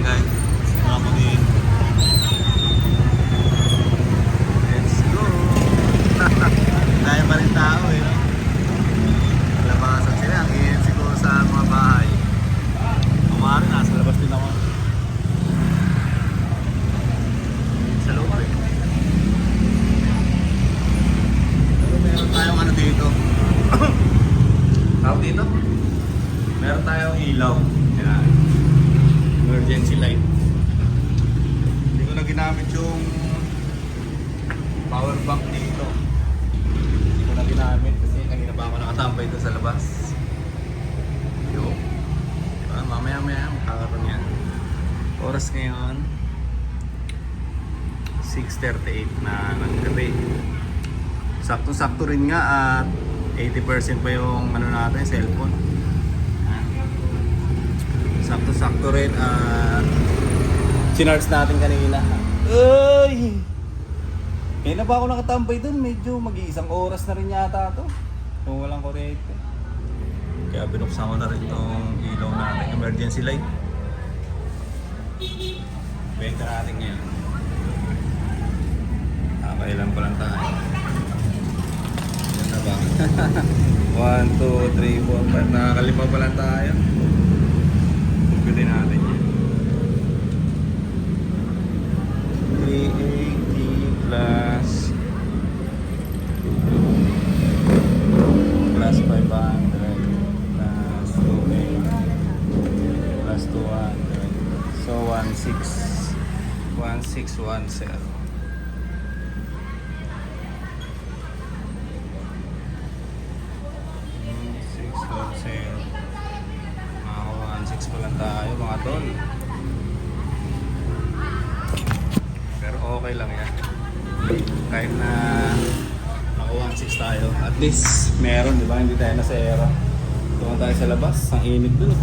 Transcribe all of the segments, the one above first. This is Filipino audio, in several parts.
guys. Sino ako din. Let's go! Dahil pa rin tao eh. No? Labasan sila. Ang init siguro sa mga bahay. Kumari, nasa labas din ako. Sa loob eh. Pero meron tayong ano dito. Tawag dito? Meron tayong ilaw. Yan. Emergency light. Hindi ko na ginamit yung power bank dito. Hindi ko na ginamit kasi kanina pa ako nakatambay doon sa labas. Yo. Diba? Mamaya makakaroon yan. Oras ngayon 6:38 na ng gabi. Sakto-sakto rin nga at 80% pa yung ano natin, cellphone. Sakto-sakto rin at sinarge natin kanina. Ay! Kaya na ba ako nakatambay dun? Medyo mag-iisang oras na rin yata to kung walang kuryente. Kaya binuksan ko na rin tong ilaw natin, emergency light. Benta natin ngayon. Kailan pa lang tayo. Yan na ba? 1, 2, 3, 4, 5. Nakakalima pa lang tayo. Pagkutin natin yan. 380 plus 500 plus 280 plus 200. So 1610. 1.6 pa lang tayo mga tol. Pero okay lang yan. Kahit na naka 1.6 tayo, at least meron, di ba? Hindi tayo nasa era. Doon tayo sa labas, ang init dun.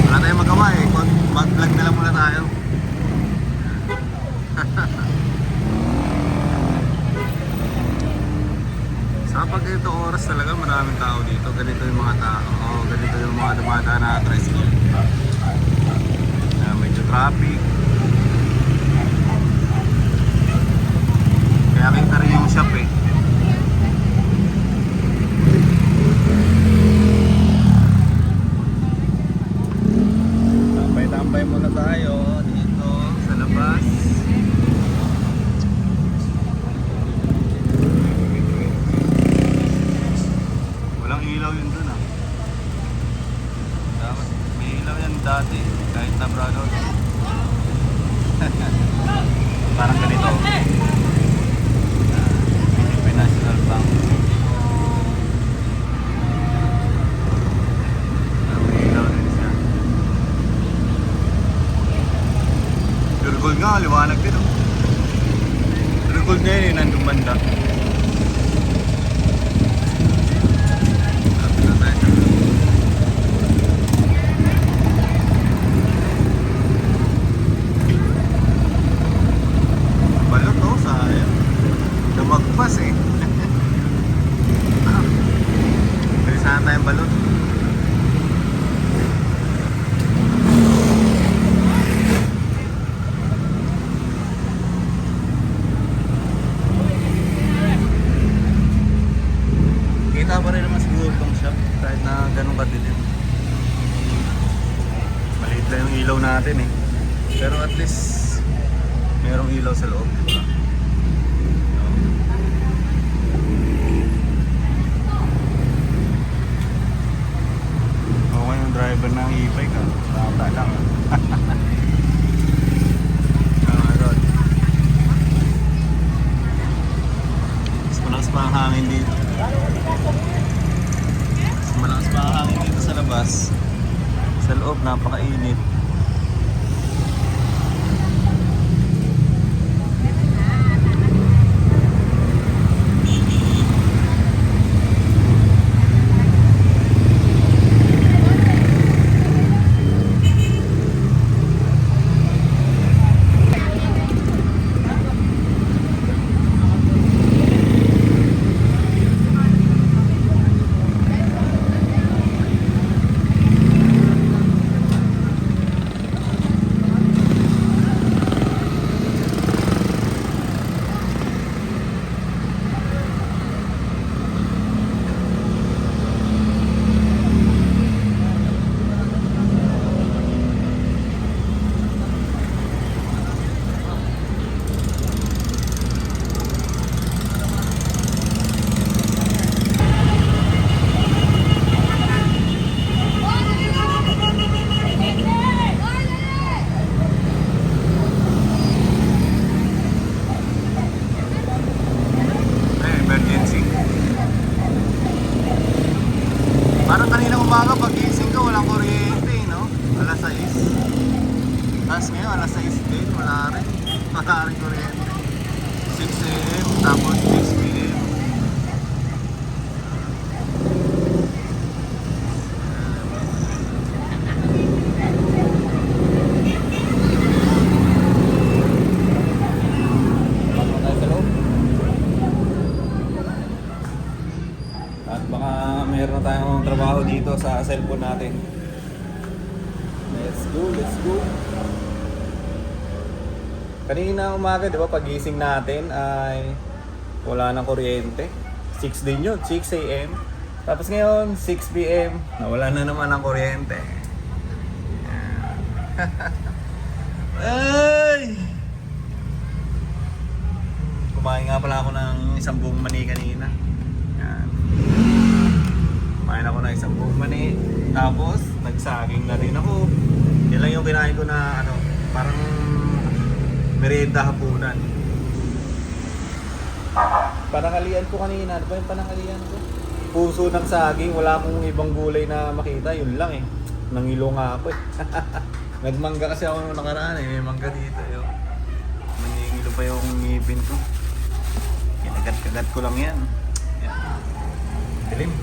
Wala tayong magawa eh. Mag-vlog na lang muna tayo. Sa pag ito oras talaga maraming tao dito. Ganito yung mga tao. Ganito yung mga dumadaan na tricycle. Medyo traffic. Kaya kita rin yung shop eh. Tambay-tambay muna tayo dito sa labas. Walang ilaw yun dun ah. Dapat may ilaw yan dati kahit na brother. Parang ganito. Philippine National Bank. May ilaw din siya. Turgold nga, liwanag din oh. Turgold na yun eh, nandung banda. Balot oh, sayang. Dumagpas eh. Bilisahan tayong balot. Kita pa rin naman siguro itong shop kahit na ganun kadilim. Maliit lang yung ilaw natin eh. Pero at least merong ilaw sa loob, di ba? Okay yung driver ng e-bike ah. Tama lang ah. Mas malakas pa ang hangin dito. Mas malakas pa ang hangin dito sa labas. Sa loob napakainit. Tapos ngayon, alas 6 din, wala rin. Wala rin kuryente. 6 a.m. tapos 6 p.m. Pasok tayo sa loob. At baka mayroon na tayong trabaho dito sa cellphone natin. Let's go, let's go. Kanina umaga, di ba, pagising natin ay wala nang kuryente. 6 din yun, 6 a.m. Tapos ngayon, 6 p.m. Nawala na naman ang kuryente. Ay! Kumain nga pala ako ng isang buong mani kanina. Yan. Kumain ako ng isang buong mani. Tapos, nagsaging na rin ako. Yan lang yung kinain ko na ano, parang merienda hapunan. Panangalian ko kanina. Ano ba yung panangalian ko? Puso ng saging. Wala akong ibang gulay na makita. Yun lang eh. Nangilo nga ako eh. Nagmangga kasi ako nung nakaraan eh. May mangga dito yun. Nangingilo pa yung ngipin ko. Kinagat-kagat ko lang yan. Yan. Dilim.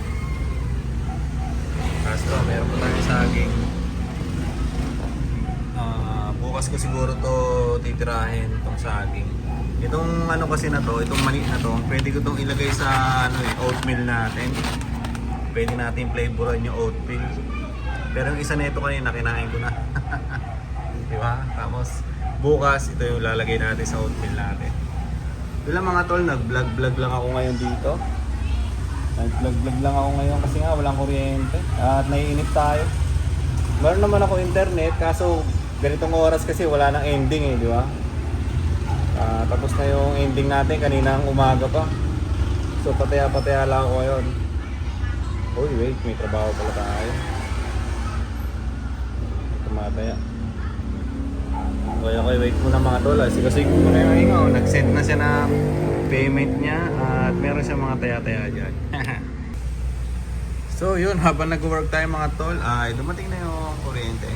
Kaso meron pa tayo saging. Bukas ko siguro to titirahin itong saging. Itong ano kasi na to, itong mani na to, pwede ko itong ilagay sa ano oatmeal natin. Pwede natin flavoran yung oatmeal. Pero yung isa na ito kanina kinain ko na. Diba? Tapos bukas ito yung lalagay natin sa oatmeal natin. Bilang mga tol, nag-vlog lang ako ngayon dito. Nag-vlog lang ako ngayon kasi nga walang kuryente at naiinip tayo. Meron naman ako internet kaso ganitong oras kasi wala nang ending eh, di ba? Tapos na yung ending natin kaninang umaga pa. So pataya-pataya lang ako ngayon. Uy, wait, may trabaho pala tayo. Tumataya. Okay, wait muna mga tol. Kasi ko na yung ingaw, nag-send na siya ng payment niya at meron siya mga taya-taya dyan. So yun, habang nag-work tayo mga tol, ay dumating na yung kuryente.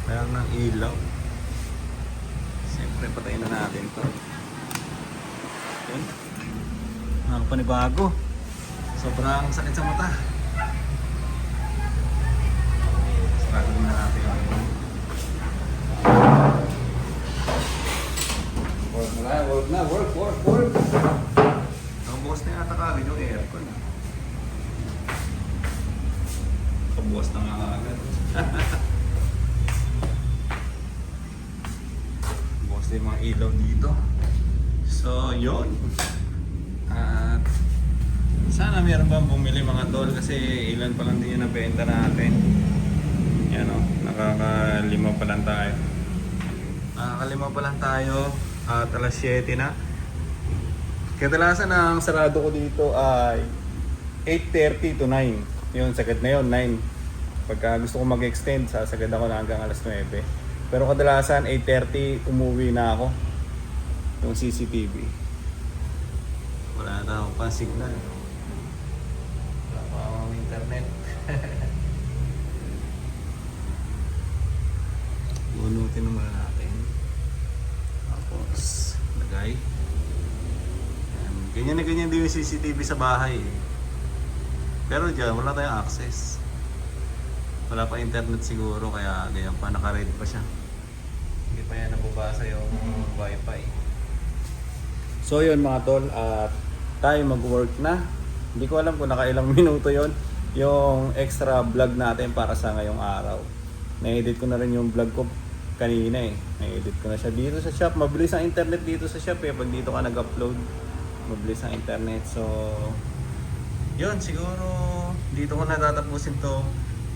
Meron ng ilaw. Siyempre, patayin na natin ito. Yun. Nakapanibago. Sobrang sakit sa mata. Sarado na natin yung work. Nakabukas na yata kagad yung aircon. Nakabukas na nga agad. Bukas na yung mga ilaw dito. So, yun. At sana meron bang bumili mga tol kasi ilan pa lang din yung nabenta natin. Yan o, nakakalima pa lang tayo. At alas 7 na. Kadalasan ang sarado ko dito ay 8:30 to 9. Yun, sagad na yun, 9. Pagka gusto ko mag-extend, sasagad ako na hanggang alas 9. Pero kadalasan 8:30 umuwi na ako. Yung CCTV. Wala na akong pang signal. Wala pa akong internet. Bunutin naman natin. Tapos, lagay. Ganyan na ganyan din yung CCTV sa bahay. Pero dyan, wala tayong access. Wala pa internet siguro, kaya ganyan pa, naka-red pa siya. Hindi pa yan nababasa yung wifi. So yun mga tol, at tayo mag-work na. Hindi ko alam kung nakailang minuto yon yung extra vlog natin para sa ngayong araw. Na-edit ko na rin yung vlog ko kanina eh. Na-edit ko na siya dito sa shop. Mabilis ang internet dito sa shop eh. Pag dito ka nag-upload, mabilis ang internet. So yun, siguro dito ko natatapusin to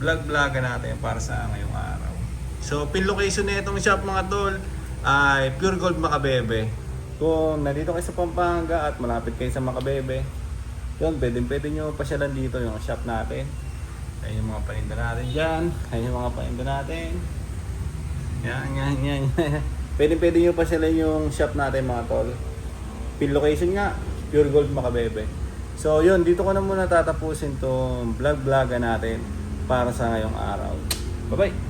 vlog-vlogan natin para sa ngayong araw. So pin location na itong shop mga tol ay Pure Gold Macabebe. Kung nandito kayo sa Pampanga at malapit kayo sa Macabebe, yun, pwede nyo pasyalan dito yung shop natin. Ayan yung mga paninda natin dyan. Ayan yung mga paninda natin. Yan. Pwede nyo pasyalan yung shop natin mga tol. Pin location nga, Pure Gold Macabebe. So yun, dito ko na muna tatapusin tong vlog-vlogan natin para sa ngayong araw. Bye-bye!